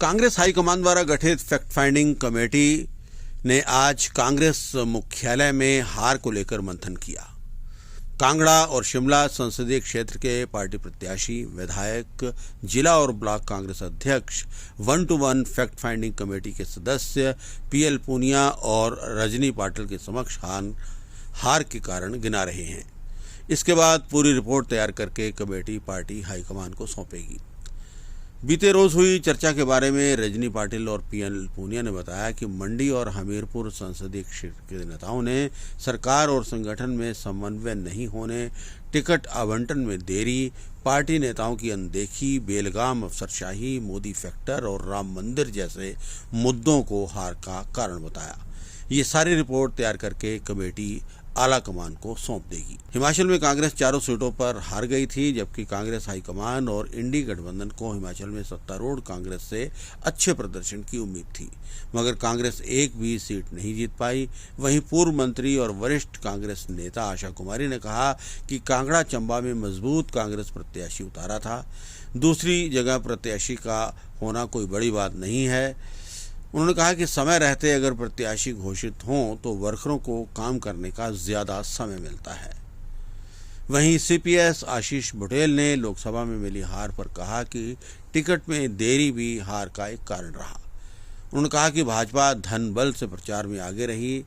Congress high command द्वारा गठित fact finding committee ने आज कांग्रेस मुख्यालय में हार को लेकर मंथन किया। कांगड़ा और शिमला संसदीय क्षेत्र के पार्टी प्रत्याशी, विधायक, जिला और ब्लॉक कांग्रेस अध्यक्ष 1-to-1 फैक्ट फाइंडिंग कमेटी के सदस्य पीएल पूनिया और रजनी पाटिल के समक्ष हार के कारण गिना रहे हैं। इसके बाद पूरी रिपोर्ट तैयार करके कमेटी पार्टी हाईकमान को सौंपेगी। बीते रोज हुई चर्चा के बारे में रजनी पाटिल और पीएल पूनिया ने बताया कि मंडी और हमीरपुर संसदीय क्षेत्र के नेताओं ने सरकार और संगठन में समन्वय नहीं होने, टिकट आवंटन में देरी, पार्टी नेताओं की अनदेखी, बेलगाम अफसरशाही, मोदी फैक्टर और राम मंदिर जैसे मुद्दों को हार का कारण बताया। ये सारी रिपोर्ट तैयार करके कमेटी आला कमान को सौंप देगी। हिमाचल में कांग्रेस 4 सीटों पर हार गई थी, जबकि कांग्रेस हाईकमान और इंडी गठबंधन को हिमाचल में सत्तारूढ़ कांग्रेस से अच्छे प्रदर्शन की उम्मीद थी, मगर कांग्रेस एक भी सीट नहीं जीत पाई। वहीं पूर्व मंत्री और वरिष्ठ कांग्रेस नेता आशा कुमारी ने कहा कि कांगड़ा चंबा में मजबूत कांग्रेस प्रत्याशी उतारा था। दूसरी जगह प्रत्याशी का होना कोई बड़ी बात नहीं है। उन्होंने कहा कि समय रहते अगर प्रत्याशी घोषित हों तो वर्करों को काम करने का ज्यादा समय मिलता है। वहीं सीपीएस आशीष बुटेल ने लोकसभा में मिली हार पर कहा कि टिकट में देरी भी हार का एक कारण रहा। उन्होंने कहा कि भाजपा धन बल से प्रचार में आगे रही।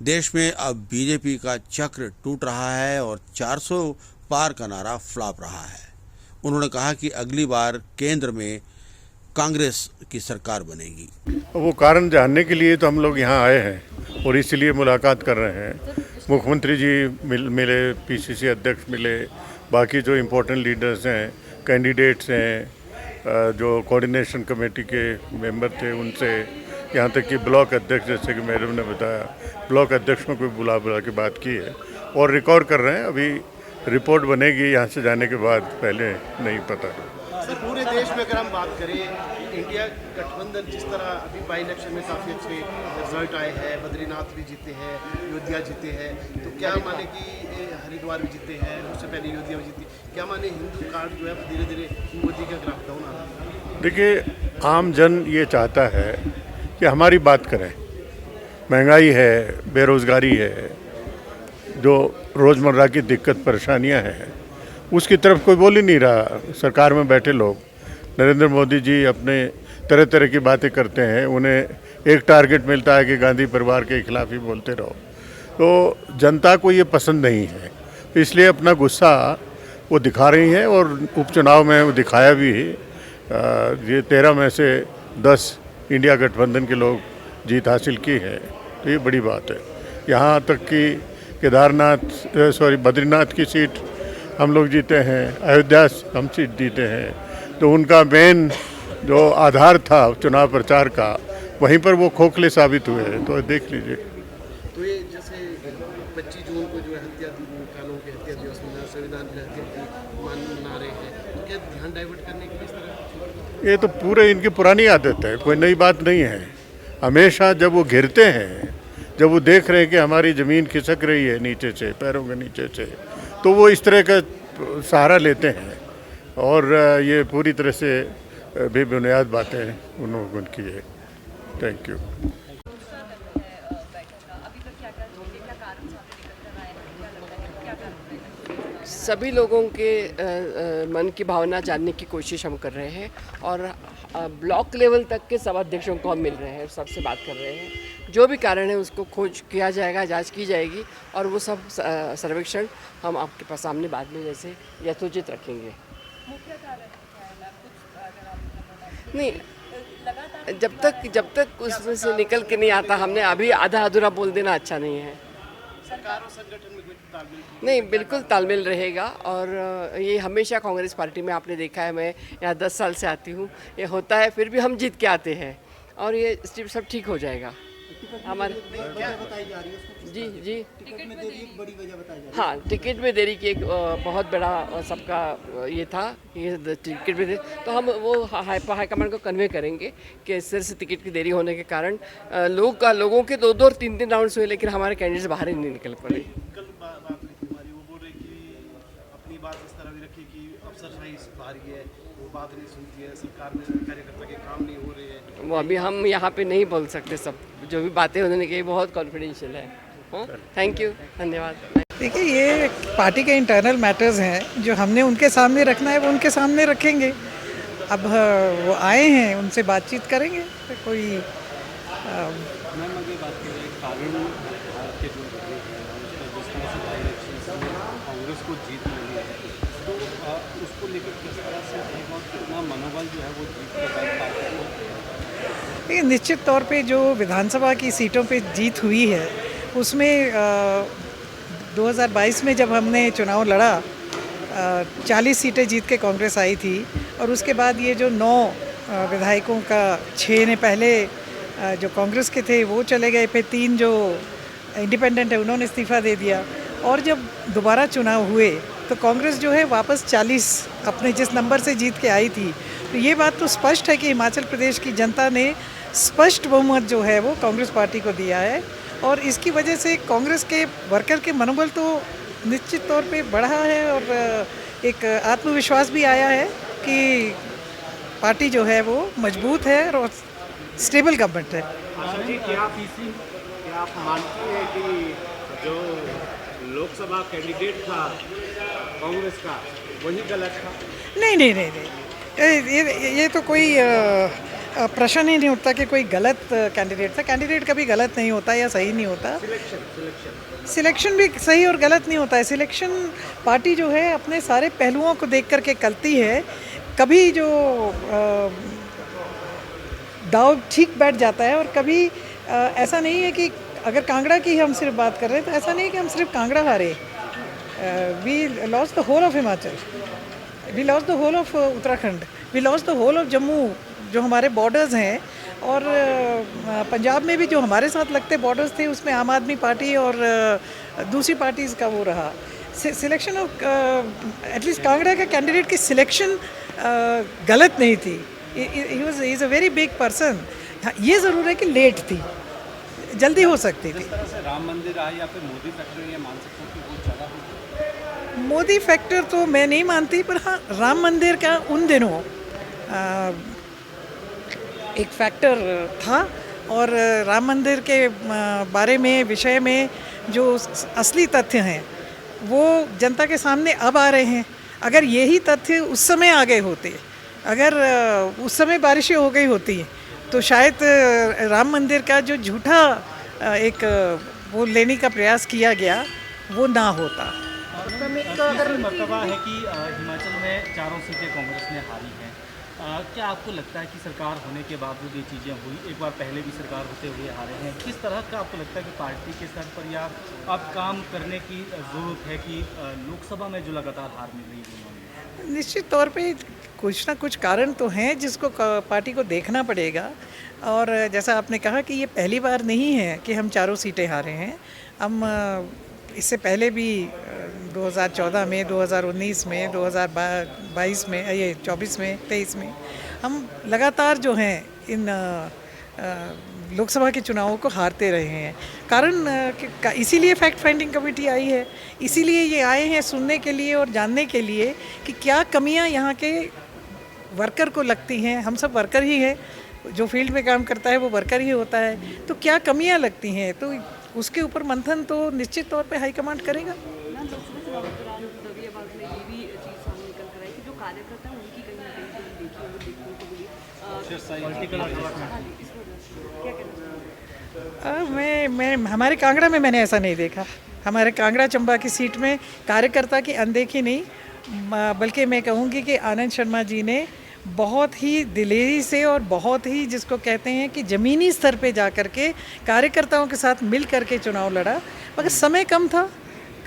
देश में अब बीजेपी का चक्र टूट रहा है और 400 पार का नारा फ्लॉप रहा है। उन्होंने कहा कि अगली बार केंद्र में कांग्रेस की सरकार बनेगी। वो कारण जानने के लिए तो हम लोग यहाँ आए हैं और इसीलिए मुलाकात कर रहे हैं। मुख्यमंत्री जी मिले, पीसीसी अध्यक्ष मिले, बाकी जो इम्पोर्टेंट लीडर्स हैं, कैंडिडेट्स हैं, जो कोऑर्डिनेशन कमेटी के मेंबर थे उनसे, यहाँ तक कि ब्लॉक अध्यक्ष, जैसे कि मैडम ने बताया, ब्लॉक अध्यक्षों को बुला के बात की है और रिकॉर्ड कर रहे हैं। अभी रिपोर्ट बनेगी यहाँ से जाने के बाद, पहले नहीं पता। सर, पूरे देश में अगर हम बात करें, इंडिया गठबंधन जिस तरह अभी बाई इलेक्शन में काफ़ी अच्छे रिजल्ट आए हैं, बद्रीनाथ भी जीते हैं, अयोध्या जीते हैं, तो क्या माने कि हरिद्वार भी जीते हैं, उससे पहले अयोध्या भी जीती, क्या माने हिंदू कार्ड जो है धीरे धीरे मोदी का ग्राफ डाउन आ रहा है? देखिए, आम जन ये चाहता है कि हमारी बात करें। महंगाई है, बेरोज़गारी है, जो रोज़मर्रा की दिक्कत परेशानियाँ हैं, उसकी तरफ कोई बोल ही नहीं रहा। सरकार में बैठे लोग, नरेंद्र मोदी जी अपने तरह तरह की बातें करते हैं, उन्हें एक टारगेट मिलता है कि गांधी परिवार के खिलाफ ही बोलते रहो। तो जनता को ये पसंद नहीं है, इसलिए अपना गुस्सा वो दिखा रही हैं और उपचुनाव में वो दिखाया भी। ये 13 में से 10 इंडिया गठबंधन के लोग जीत हासिल की है, तो ये बड़ी बात है। यहाँ तक कि बद्रीनाथ की सीट हम लोग जीते हैं, अयोध्या हम सीट जीते हैं, तो उनका मेन जो आधार था चुनाव प्रचार का, वहीं पर वो खोखले साबित हुए हैं। तो देख लीजिए। तो ये जैसे 25 जून को जो है हत्या कानून की हत्या दिवस में संविधान की हत्या मना रहे हैं, तो क्या ध्यान डाइवर्ट करने की इस तरह? ये तो पूरे इनकी पुरानी आदत है, कोई नई बात नहीं है। हमेशा जब वो घिरते हैं, जब वो देख रहे हैं कि हमारी ज़मीन खिसक रही है नीचे से, पैरों के नीचे से, तो वो इस तरह का सहारा लेते हैं और ये पूरी तरह से बेबुनियाद बातें उन्होंने की है। Thank you. सभी लोगों के मन की भावना जानने की कोशिश हम कर रहे हैं और ब्लॉक लेवल तक के सब अध्यक्षों को हम मिल रहे हैं, सबसे बात कर रहे हैं। जो भी कारण है उसको खोज किया जाएगा, जांच की जाएगी और वो सब सर्वेक्षण हम आपके पास सामने बाद में जैसे यथोचित रखेंगे। मुख्य कारण क्या है? नहीं, जब तक उसमें से निकल के नहीं आता, हमने अभी आधा अधूरा बोल देना अच्छा नहीं है। सरकार और संगठन में कोई तालमेल नहीं, बिल्कुल तालमेल रहेगा और ये हमेशा कांग्रेस पार्टी में आपने देखा है, मैं यहाँ 10 साल से आती हूँ, ये होता है, फिर भी हम जीत के आते हैं और ये सब ठीक हो जाएगा हमारे। जी जी, टिकट में देरी एक बड़ी वजह बताई जा रही है। हाँ, टिकट में देरी की एक बहुत बड़ा सबका ये था, ये टिकट में देरी, तो हम वो हाईकमान को कन्वे करेंगे कि सिर से टिकट की देरी होने के कारण लोगों के 2 और 3 राउंड्स हुए, लेकिन हमारे कैंडिडेट्स बाहर ही नहीं निकल पड़े। कल बात हुई थी हमारी, वो बोल रहे कि अपनी बात इस तरह भी रखी कि अफसरशाही भारी है, वो बात नहीं सुनती है, सरकार में कार्यकर्ता के काम नहीं हो रहे हैं, वो अभी हम यहाँ पे नहीं बोल सकते, सब जो भी बातें उन्होंने कही बहुत कॉन्फिडेंशियल है। हाँ, थैंक यू, धन्यवाद। देखिए, ये पार्टी के इंटरनल मैटर्स हैं, जो हमने उनके सामने रखना है वो उनके सामने रखेंगे। अब वो आए हैं, उनसे बातचीत करेंगे। तो कोई मैम अगर बात करें कारण हार के जो रहे हैं और उसका जिस तरह से बाई इलेक्शन में कांग्रेस को जीत मिली है, तो उसको लेकर किस तरह से रहेगा और कितना मनोबल जो है वो जीत के बाद पार्टी को? देखिए, निश्चित तौर पे जो विधानसभा की सीटों पे जीत हुई है उसमें 2022 में जब हमने चुनाव लड़ा 40 सीटें जीत के कांग्रेस आई थी, और उसके बाद ये जो 9 विधायकों का 6 ने पहले जो कांग्रेस के थे वो चले गए, फिर 3 जो इंडिपेंडेंट है उन्होंने इस्तीफ़ा दे दिया, और जब दोबारा चुनाव हुए तो कांग्रेस जो है वापस 40 अपने जिस नंबर से जीत के आई थी। तो ये बात तो स्पष्ट है कि हिमाचल प्रदेश की जनता ने स्पष्ट बहुमत जो है वो कांग्रेस पार्टी को दिया है, और इसकी वजह से कांग्रेस के वर्कर के मनोबल तो निश्चित तौर पे बढ़ा है, और एक आत्मविश्वास भी आया है कि पार्टी जो है वो मजबूत है और स्टेबल गवर्नमेंट है। आशा जी, क्या आप मानती हैं कि जो लोकसभा कैंडिडेट था कांग्रेस का वही गलत था? नहीं, ये तो कोई प्रश्न ही नहीं उठता कि कोई गलत कैंडिडेट था। कैंडिडेट कभी गलत नहीं होता या सही नहीं होता। सिलेक्शन भी सही और गलत नहीं होता है। सिलेक्शन पार्टी जो है अपने सारे पहलुओं को देख करके करती है। कभी जो दाव ठीक बैठ जाता है, और कभी ऐसा नहीं है कि अगर कांगड़ा की हम सिर्फ बात कर रहे हैं तो ऐसा नहीं है कि हम सिर्फ कांगड़ा हारे। We lost the whole of Himachal, we lost the whole of Uttarakhand, we lost the whole of Jammu, जो हमारे बॉर्डर्स हैं। और पंजाब में भी जो हमारे साथ लगते बॉर्डर्स थे उसमें आम आदमी पार्टी और दूसरी पार्टीज़ का वो रहा। सिलेक्शन ऑफ एटलीस्ट कांगड़ा का कैंडिडेट की सिलेक्शन गलत नहीं थी। He is a very big person. ये ज़रूर है कि लेट थी, जल्दी हो सकती थी। जिस तरह से राम मंदिर आए या फिर मोदी फैक्टर, ये मान सकते हो कि बहुत ज़्यादा हो? मोदी फैक्टर तो मैं नहीं मानती, पर हाँ, राम मंदिर का उन दिनों एक फैक्टर था, और राम मंदिर के बारे में विषय में जो असली तथ्य हैं वो जनता के सामने अब आ रहे हैं। अगर यही तथ्य उस समय आ गए होते, अगर उस समय बारिशें हो गई होती तो शायद राम मंदिर का जो झूठा एक वो लेने का प्रयास किया गया वो ना होता। तीसरी मर्तबा है कि हिमाचल में 4 सीटें कांग्रेस ने हारी हैं। क्या आपको लगता है कि सरकार होने के बावजूद ये चीज़ें हुई? एक बार पहले भी सरकार होते हुए हारे हैं। किस तरह का आपको लगता है कि पार्टी के स्तर पर या अब काम करने की ज़रूरत है कि लोकसभा में जो लगातार हार मिल रही है? निश्चित तौर पे कुछ ना कुछ कारण तो हैं जिसको पार्टी को देखना पड़ेगा। और जैसा आपने कहा कि ये पहली बार नहीं है कि हम 4 सीटें हारे हैं। हम इससे पहले भी 2014 में, 2019 में, 2022 में, ये 24 में, 23 में हम लगातार जो हैं इन लोकसभा के चुनावों को हारते रहे हैं। कारण इसीलिए फैक्ट फाइंडिंग कमेटी आई है, इसीलिए ये आए हैं सुनने के लिए और जानने के लिए कि क्या कमियां यहाँ के वर्कर को लगती हैं। हम सब वर्कर ही हैं, जो फील्ड में काम करता है वो वर्कर ही होता है। तो क्या कमियां लगती हैं, तो उसके ऊपर मंथन तो निश्चित तौर पे हाईकमांड करेगा। लोकसभा चुनाव के दौरान दरियाबाद में ये भी चीज़ सामने निकल कर आई कि जो कार्यकर्ता हैं उनकी कहीं ना कहीं देखी वो देखने को मिली। क्या कहना? मैं हमारे कांगड़ा में मैंने ऐसा नहीं देखा। हमारे कांगड़ा चंबा की सीट में कार्यकर्ता की अनदेखी नहीं, बल्कि मैं कहूँगी कि आनंद शर्मा जी ने बहुत ही दिलेरी से और बहुत ही जिसको कहते हैं कि ज़मीनी स्तर पे जा कर के कार्यकर्ताओं के साथ मिल कर के चुनाव लड़ा। मगर समय कम था,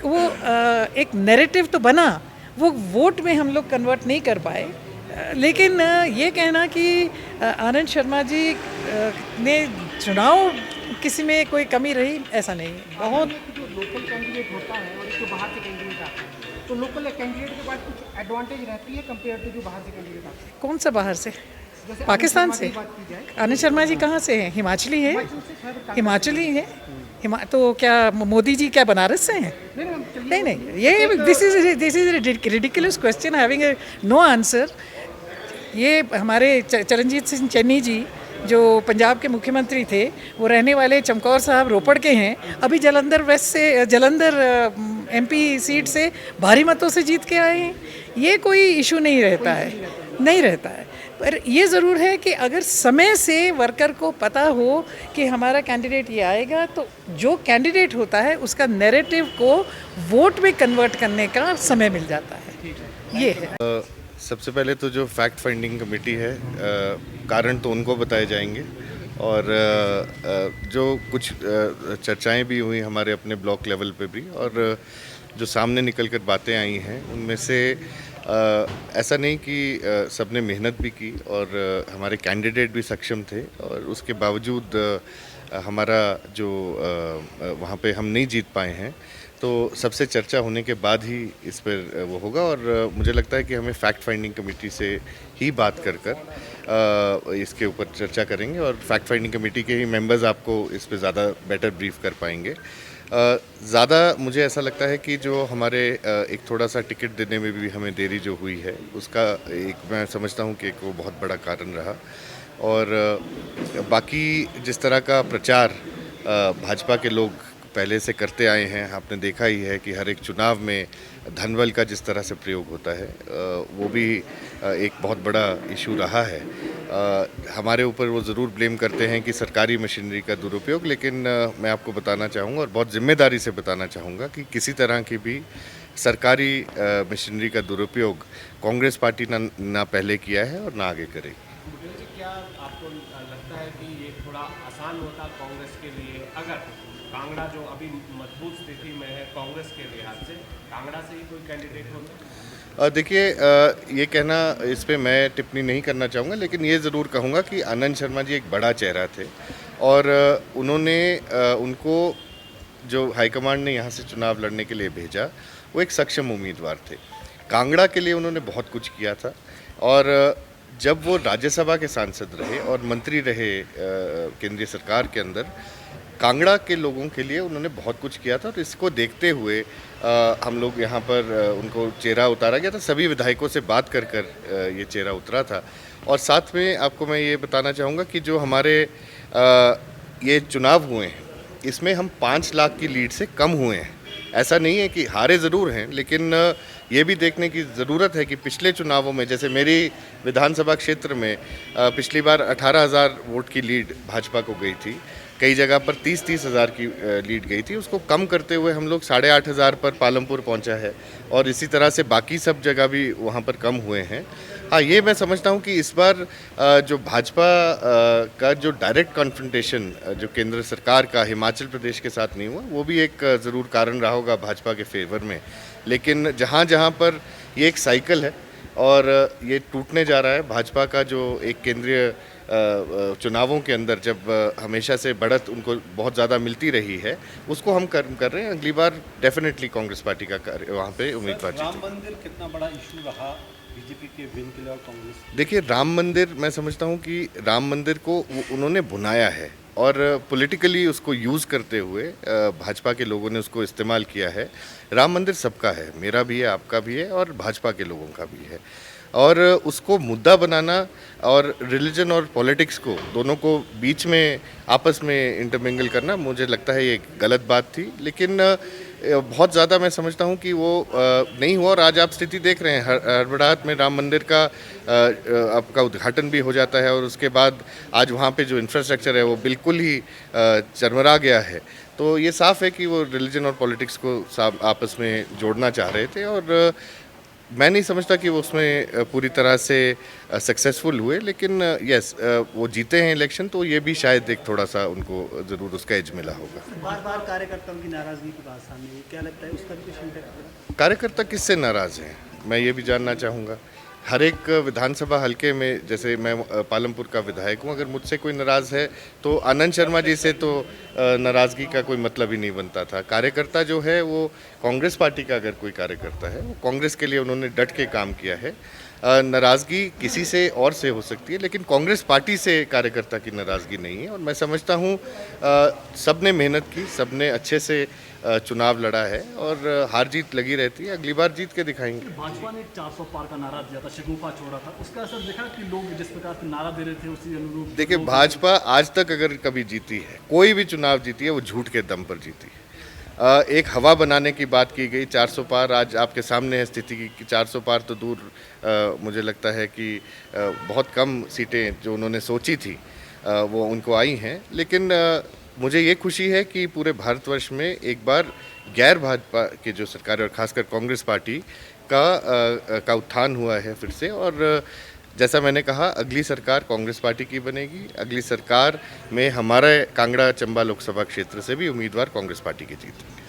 वो एक नैरेटिव तो बना, वो वोट में हम लोग कन्वर्ट नहीं कर पाए। लेकिन ये कहना कि आनंद शर्मा जी ने चुनाव किसी में कोई कमी रही, ऐसा नहीं है। बहुत जो लोकल कैंडिडेट होता है और जो बाहर से कैंडिडेट आता है, तो लोकल कैंडिडेट के पास कुछ एडवांटेज रहती है कंपेयर टू जो बाहर से कैंडिडेट आते हैं। कौन सा बाहर से? पाकिस्तान से? आनंद शर्मा जी कहाँ से हैं? हिमाचली है, हिमाचली है। तो क्या मोदी जी क्या बनारस से हैं? नहीं, ये this is ridiculous question having no answer. ये हमारे चरणजीत सिंह चन्नी जी जो पंजाब के मुख्यमंत्री थे वो रहने वाले चमकौर साहब रोपड़ के हैं, अभी जलंधर वेस्ट से जलंधर एमपी सीट से भारी मतों से जीत के आए हैं। ये कोई इशू नहीं रहता है। पर ये ज़रूर है कि अगर समय से वर्कर को पता हो कि हमारा कैंडिडेट ये आएगा, तो जो कैंडिडेट होता है उसका नैरेटिव को वोट में कन्वर्ट करने का समय मिल जाता है। ये है। सबसे पहले तो जो फैक्ट फाइंडिंग कमेटी है, कारण तो उनको बताए जाएंगे, और जो कुछ चर्चाएं भी हुई हमारे अपने ब्लॉक लेवल पे भी, और जो सामने निकल कर बातें आई हैं उनमें से ऐसा नहीं कि सबने मेहनत भी की और हमारे कैंडिडेट भी सक्षम थे, और उसके बावजूद हमारा जो वहाँ पे हम नहीं जीत पाए हैं, तो सबसे चर्चा होने के बाद ही इस पर वो होगा। और मुझे लगता है कि हमें फैक्ट फाइंडिंग कमेटी से ही बात कर इसके ऊपर चर्चा करेंगे, और फैक्ट फाइंडिंग कमेटी के ही मेंबर्स आपको इस पर ज़्यादा बेटर ब्रीफ कर पाएंगे। ज़्यादा मुझे ऐसा लगता है कि जो हमारे एक थोड़ा सा टिकट देने में भी हमें देरी जो हुई है, उसका एक मैं समझता हूँ कि एक वो बहुत बड़ा कारण रहा। और बाकी जिस तरह का प्रचार भाजपा के लोग पहले से करते आए हैं, आपने देखा ही है कि हर एक चुनाव में धनबल का जिस तरह से प्रयोग होता है, वो भी एक बहुत बड़ा इशू रहा है। हमारे ऊपर वो ज़रूर ब्लेम करते हैं कि सरकारी मशीनरी का दुरुपयोग, लेकिन मैं आपको बताना चाहूँगा और बहुत जिम्मेदारी से बताना चाहूँगा कि किसी तरह की भी सरकारी मशीनरी का दुरुपयोग कांग्रेस पार्टी ना पहले किया है और ना आगे करेगी। क्या आपको लगता है कि ये थोड़ा आसान होता कांग्रेस के लिए अगर कांगड़ा जो अभी मजबूत स्थिति में है कांग्रेस के लिहाज से, कांगड़ा से ही कोई कैंडिडेट होता? देखिए, ये कहना, इस पे मैं टिप्पणी नहीं करना चाहूँगा, लेकिन ये ज़रूर कहूँगा कि आनंद शर्मा जी एक बड़ा चेहरा थे, और उन्होंने उनको जो हाईकमांड ने यहाँ से चुनाव लड़ने के लिए भेजा, वो एक सक्षम उम्मीदवार थे। कांगड़ा के लिए उन्होंने बहुत कुछ किया था, और जब वो राज्यसभा के सांसद रहे और मंत्री रहे केंद्रीय सरकार के अंदर, कांगड़ा के लोगों के लिए उन्होंने बहुत कुछ किया था। और इसको देखते हुए हम लोग यहाँ पर उनको चेहरा उतारा गया था, सभी विधायकों से बात कर ये चेहरा उतरा था। और साथ में आपको मैं ये बताना चाहूँगा कि जो हमारे ये चुनाव हुए हैं, इसमें हम 5 लाख की लीड से कम हुए हैं। ऐसा नहीं है कि हारे ज़रूर हैं, लेकिन ये भी देखने की ज़रूरत है कि पिछले चुनावों में, जैसे मेरी विधानसभा क्षेत्र में पिछली बार 18,000 वोट की लीड भाजपा को गई थी, कई जगह पर 30-30 हज़ार की लीड गई थी। उसको कम करते हुए हम लोग 8,500 पर पालमपुर पहुंचा है, और इसी तरह से बाकी सब जगह भी वहां पर कम हुए हैं। हाँ, ये मैं समझता हूं कि इस बार जो भाजपा का जो डायरेक्ट कॉन्फ्रंटेशन जो केंद्र सरकार का हिमाचल प्रदेश के साथ नहीं हुआ, वो भी एक ज़रूर कारण रहा होगा भाजपा के फेवर में। लेकिन जहाँ जहाँ पर ये एक साइकिल है और ये टूटने जा रहा है, भाजपा का जो एक केंद्रीय चुनावों के अंदर जब हमेशा से बढ़त उनको बहुत ज़्यादा मिलती रही है, उसको हम कर रहे हैं। अगली बार डेफिनेटली कांग्रेस पार्टी का वहाँ पे उम्मीदवार राम मंदिर कितना बड़ा इशू रहा बीजेपी के विन के लिए और कांग्रेस? देखिए, राम मंदिर, मैं समझता हूँ कि राम मंदिर को उन्होंने भुनाया है और पॉलिटिकली उसको यूज़ करते हुए भाजपा के लोगों ने उसको इस्तेमाल किया है। राम मंदिर सबका है, मेरा भी है, आपका भी है और भाजपा के लोगों का भी है। और उसको मुद्दा बनाना और रिलीजन और पॉलिटिक्स को दोनों को बीच में आपस में इंटरमिंगल करना, मुझे लगता है ये गलत बात थी। लेकिन बहुत ज़्यादा मैं समझता हूँ कि वो नहीं हुआ। और आज आप स्थिति देख रहे हैं, हड़बड़ाहट में राम मंदिर का आपका उद्घाटन भी हो जाता है और उसके बाद आज वहाँ पे जो इंफ्रास्ट्रक्चर है वो बिल्कुल ही चरमरा गया है। तो ये साफ़ है कि वो रिलीजन और पॉलिटिक्स को आपस में जोड़ना चाह रहे थे और मैं नहीं समझता कि वो उसमें पूरी तरह से सक्सेसफुल हुए। लेकिन यस, वो जीते हैं इलेक्शन, तो ये भी शायद एक थोड़ा सा उनको ज़रूर उसका एज मिला होगा। बार बार कार्यकर्ताओं की नाराज़गी की बात सामने आई, क्या लगता है उसका भी कुछ इम्पैक्ट? कार्यकर्ता किससे नाराज़ हैं, मैं ये भी जानना चाहूँगा। हर एक विधानसभा हलके में, जैसे मैं पालमपुर का विधायक हूँ, अगर मुझसे कोई नाराज़ है तो आनंद शर्मा जी से तो नाराज़गी का कोई मतलब ही नहीं बनता था। कार्यकर्ता जो है वो कांग्रेस पार्टी का अगर कोई कार्यकर्ता है, वो कांग्रेस के लिए उन्होंने डट के काम किया है। नाराज़गी किसी से और से हो सकती है, लेकिन कांग्रेस पार्टी से कार्यकर्ता की नाराज़गी नहीं है। और मैं समझता हूँ सब ने मेहनत की, सब ने अच्छे से चुनाव लड़ा है और हार जीत लगी रहती है, अगली बार जीत के दिखाएंगे। भाजपा ने 400 पार का नारा दिया था, शगुफा छोड़ा था, उसका असर देखा कि लोग जिस प्रकार से नारा दे रहे थे उसी अनुरूप। देखिए, भाजपा आज तक अगर कभी जीती है, कोई भी चुनाव जीती है, वो झूठ के दम पर जीती है। एक हवा बनाने की बात की गई, 400 पार आज आपके सामने है स्थिति की 400 पार तो दूर, मुझे लगता है कि बहुत कम सीटें जो उन्होंने सोची थी वो उनको आई हैं। लेकिन मुझे ये खुशी है कि पूरे भारतवर्ष में एक बार गैर भाजपा के जो सरकार और खासकर कांग्रेस पार्टी का उत्थान हुआ है फिर से। और जैसा मैंने कहा, अगली सरकार कांग्रेस पार्टी की बनेगी। अगली सरकार में हमारे कांगड़ा चंबा लोकसभा क्षेत्र से भी उम्मीदवार कांग्रेस पार्टी के जीतेंगे।